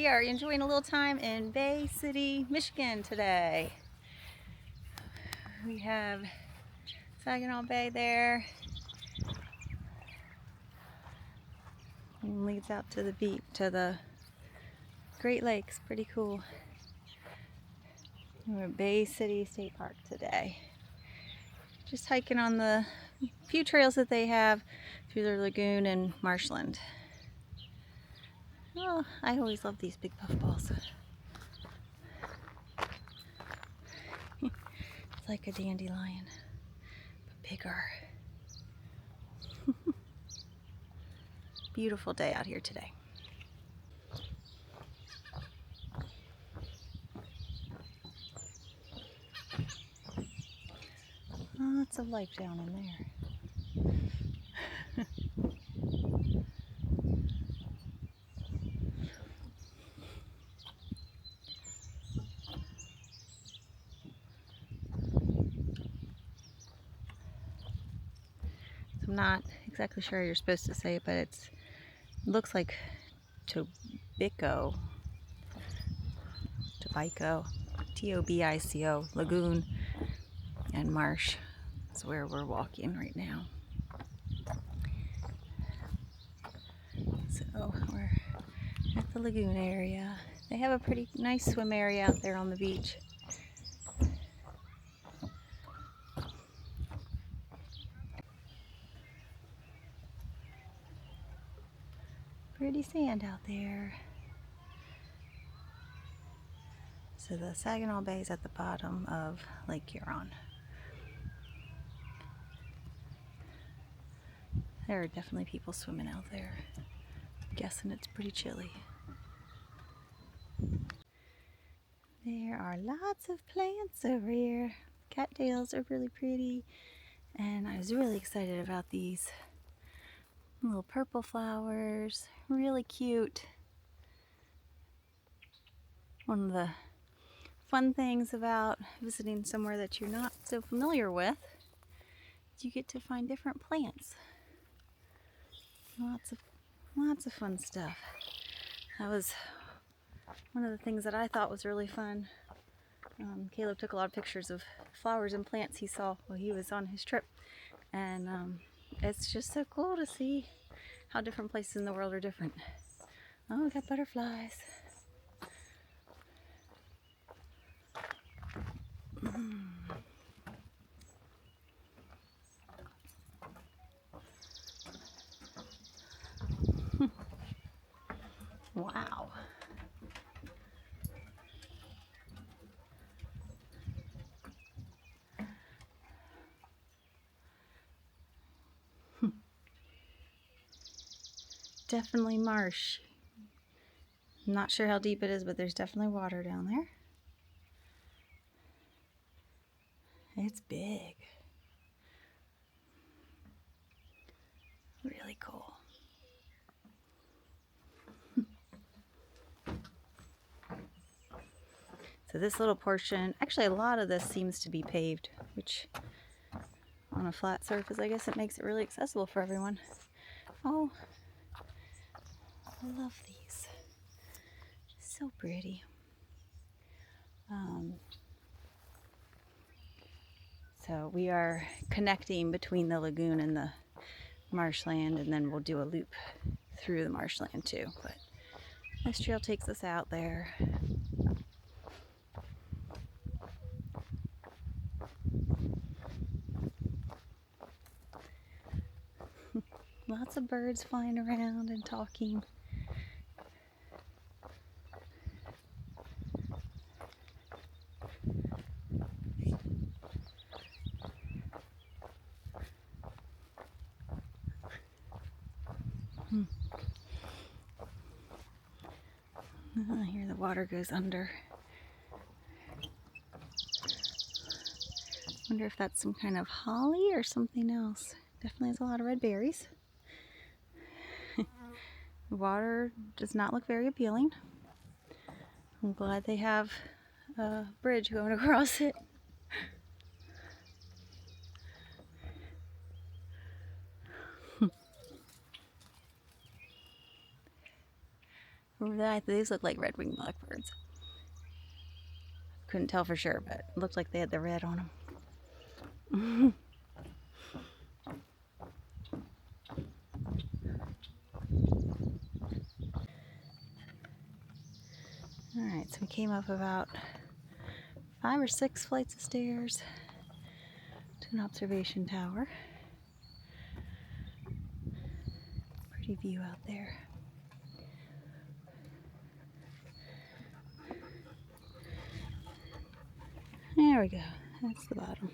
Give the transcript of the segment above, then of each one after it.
we are enjoying a little time in Bay City, Michigan today. We have Saginaw Bay there. And leads out to the beach, to the Great Lakes. Pretty cool. We're at Bay City State Park today. Just hiking on the few trails that they have through their lagoon and marshland. Oh, I always love these big puffballs. It's like a dandelion, but bigger. Beautiful day out here today. Lots of life down in there. I'm not exactly sure how you're supposed to say it, but it looks like Tobico, Tobico, lagoon and marsh is where we're walking right now. So we're at the lagoon area. They have a pretty nice swim area out there on the beach. Pretty sand out there. So the Saginaw Bay is at the bottom of Lake Huron. There are definitely people swimming out there. I'm guessing it's pretty chilly. There are lots of plants over here. Cattails are really pretty. And I was really excited about these little purple flowers. Really cute. One of the fun things about visiting somewhere that you're not so familiar with is you get to find different plants. Lots of fun stuff. That was one of the things that I thought was really fun. Caleb took a lot of pictures of flowers and plants he saw while he was on his trip, and it's just so cool to see how different places in the world are different. Oh, we got butterflies. Wow. Definitely marsh. I'm not sure how deep it is, but there's definitely water down there. It's big. Really cool. So this little portion, actually a lot of this seems to be paved, which on a flat surface, I guess it makes it really accessible for everyone. Oh, I love these. So pretty. So we are connecting between the lagoon and the marshland, and then we'll do a loop through the marshland too. But this trail takes us out there. Lots of birds flying around and talking. Here the water goes under. Wonder if that's some kind of holly or something else. Definitely has a lot of red berries. The water does not look very appealing. I'm glad they have a bridge going across it. These look like red-winged blackbirds. Couldn't tell for sure, but it looked like they had the red on them. Alright, so we came up about 5 or 6 flights of stairs to an observation tower. Pretty view out there. There we go. That's the bottom.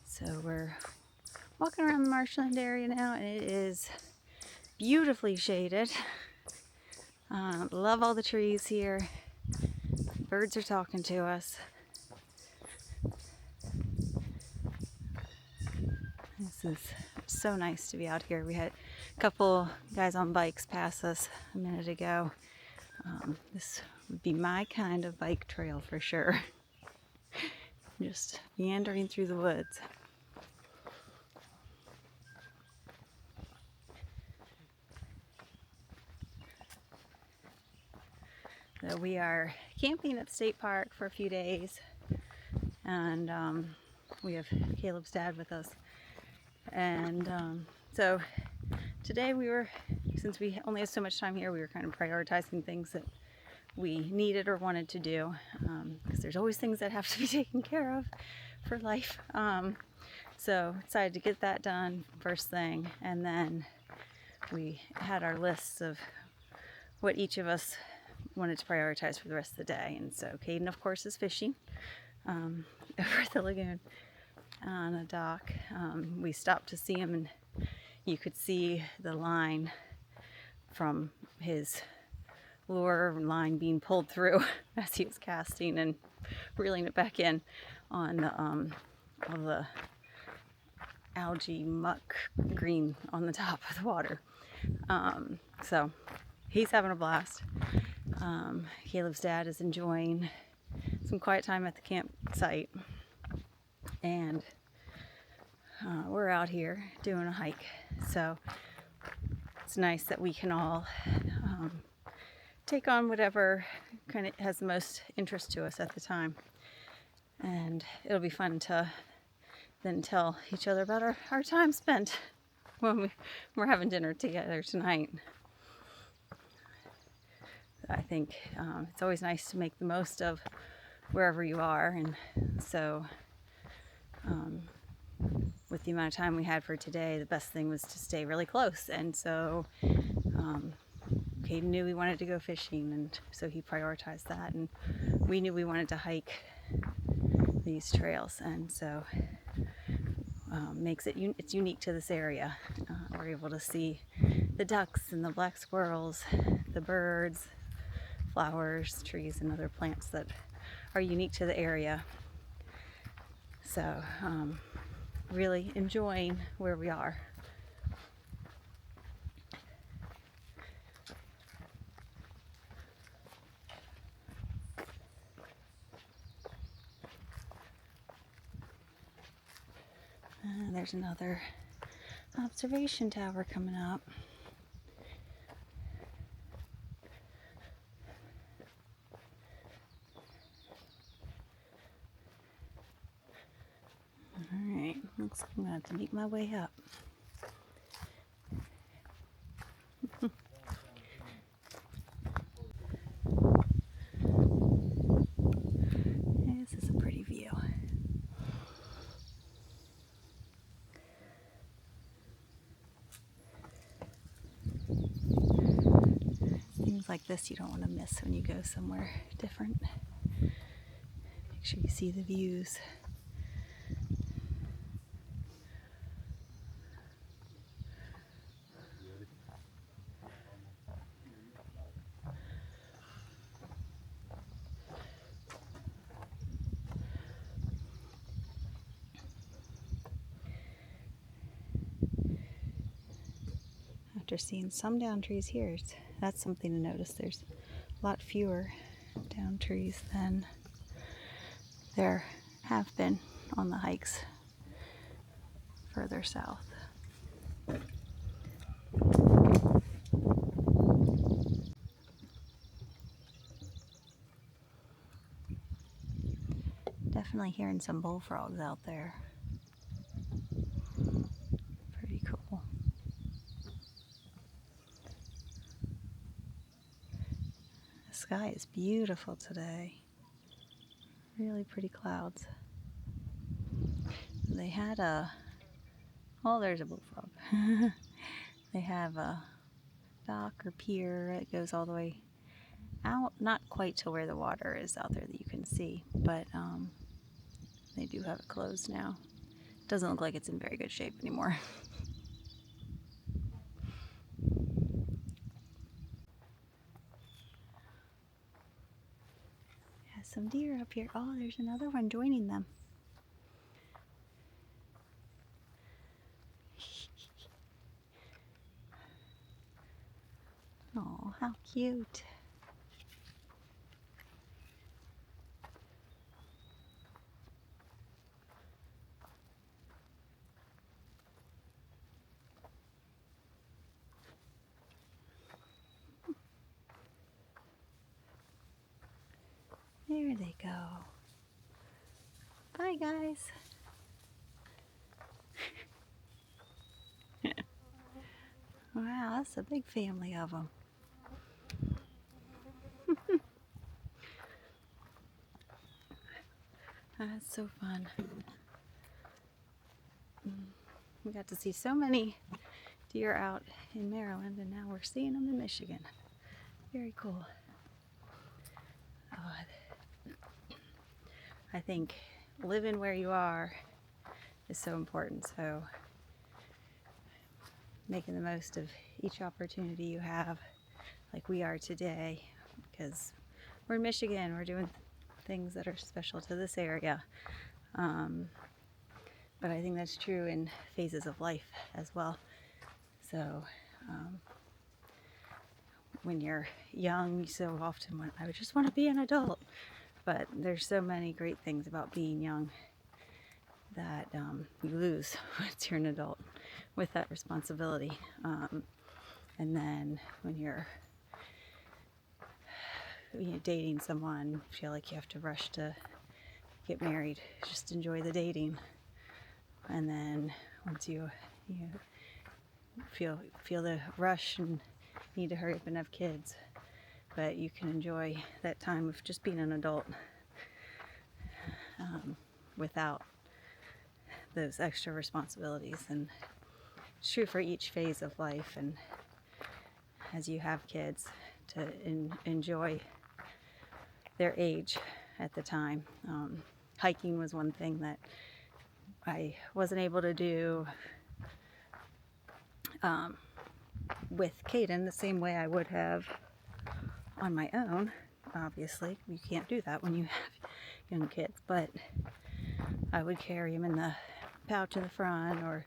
So we're walking around the marshland area now, and it is beautifully shaded. Love all the trees here. Birds are talking to us. This is so nice to be out here. We had a couple guys on bikes pass us a minute ago. This would be my kind of bike trail for sure. Just meandering through the woods. So we are camping at the state park for a few days, and we have Caleb's dad with us. And so today since we only have so much time here, we were kind of prioritizing things that we needed or wanted to do, because there's always things that have to be taken care of for life. So decided to get that done first thing, and then we had our lists of what each of us wanted to prioritize for the rest of the day. And so Caden, of course, is fishing over at the lagoon on a dock. We stopped to see him, and you could see the line from his lure line being pulled through as he was casting and reeling it back in on all the algae muck green on the top of the water. So he's having a blast. Caleb's dad is enjoying some quiet time at the campsite, and we're out here doing a hike. So it's nice that we can all take on whatever kind of has the most interest to us at the time, and it'll be fun to then tell each other about our time spent when we're having dinner together tonight. I think it's always nice to make the most of wherever you are, and so with the amount of time we had for today, the best thing was to stay really close. And so Caden knew we wanted to go fishing, and so he prioritized that, and we knew we wanted to hike these trails, and so it's unique to this area. We're able to see the ducks and the black squirrels, the birds, flowers, trees, and other plants that are unique to the area. So really enjoying where we are. There's another observation tower coming up. Alright, looks like I'm going to have to make my way up. This is a pretty view. Things like this you don't want to miss when you go somewhere different. Make sure you see the views. After seeing some down trees here, that's something to notice. There's a lot fewer down trees than there have been on the hikes further south. Definitely hearing some bullfrogs out there. Pretty cool. The sky is beautiful today. Really pretty clouds. They had oh, there's a bullfrog. They have a dock or pier that goes all the way out, not quite to where the water is out there that you can see, but they do have it closed now. Doesn't look like it's in very good shape anymore. Has some deer up here. Oh, there's another one joining them. Oh, how cute. There they go. Bye, guys. Wow, that's a big family of them. That's so fun. We got to see so many deer out in Maryland, and now we're seeing them in Michigan. Very cool. I think living where you are is so important. So making the most of each opportunity you have, like we are today, because we're in Michigan, we're doing things that are special to this area. But I think that's true in phases of life as well. So when you're young, so often I would just want to be an adult. But there's so many great things about being young that you lose once you're an adult with that responsibility. And then when you're dating someone, feel like you have to rush to get married, just enjoy the dating. And then once you feel the rush and need to hurry up and have kids, but you can enjoy that time of just being an adult without those extra responsibilities. And it's true for each phase of life, and as you have kids, to enjoy their age at the time. Hiking was one thing that I wasn't able to do with Caden the same way I would have on my own. Obviously, you can't do that when you have young kids, but I would carry him in the pouch in the front, or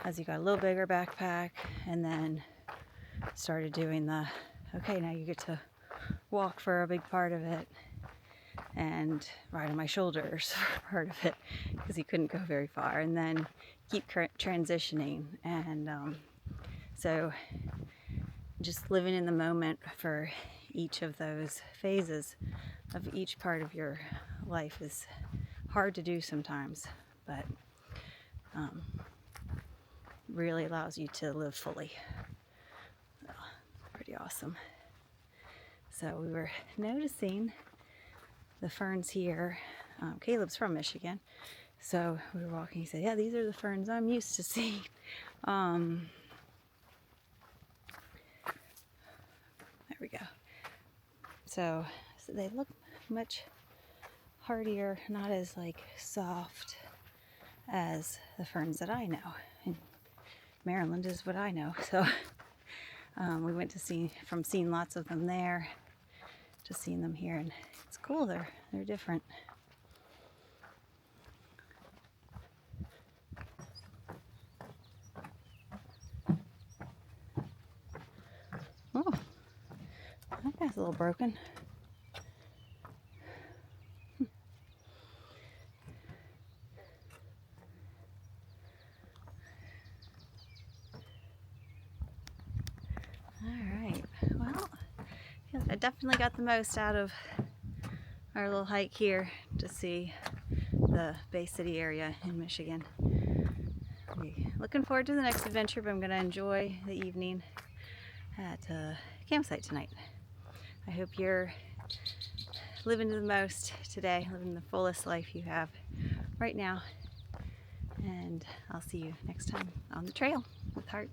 as he got a little bigger backpack, and then started doing the, okay, now you get to walk for a big part of it and ride on my shoulders for part of it, because he couldn't go very far, and then keep transitioning. And so just living in the moment for each of those phases of each part of your life is hard to do sometimes, but really allows you to live fully. Pretty awesome. So we were noticing the ferns here. Caleb's from Michigan, so we were walking. He said, yeah, these are the ferns I'm used to seeing. There we go. So they look much hardier, not as like soft as the ferns that I know. And Maryland is what I know. So we went to seeing lots of them there to seeing them here, and it's cool. They're different. Oh, that guy's a little broken. definitely got the most out of our little hike here to see the Bay City area in Michigan. Looking forward to the next adventure, but I'm going to enjoy the evening at a campsite tonight. I hope you're living to the most today, living the fullest life you have right now. And I'll see you next time on the trail with Heart.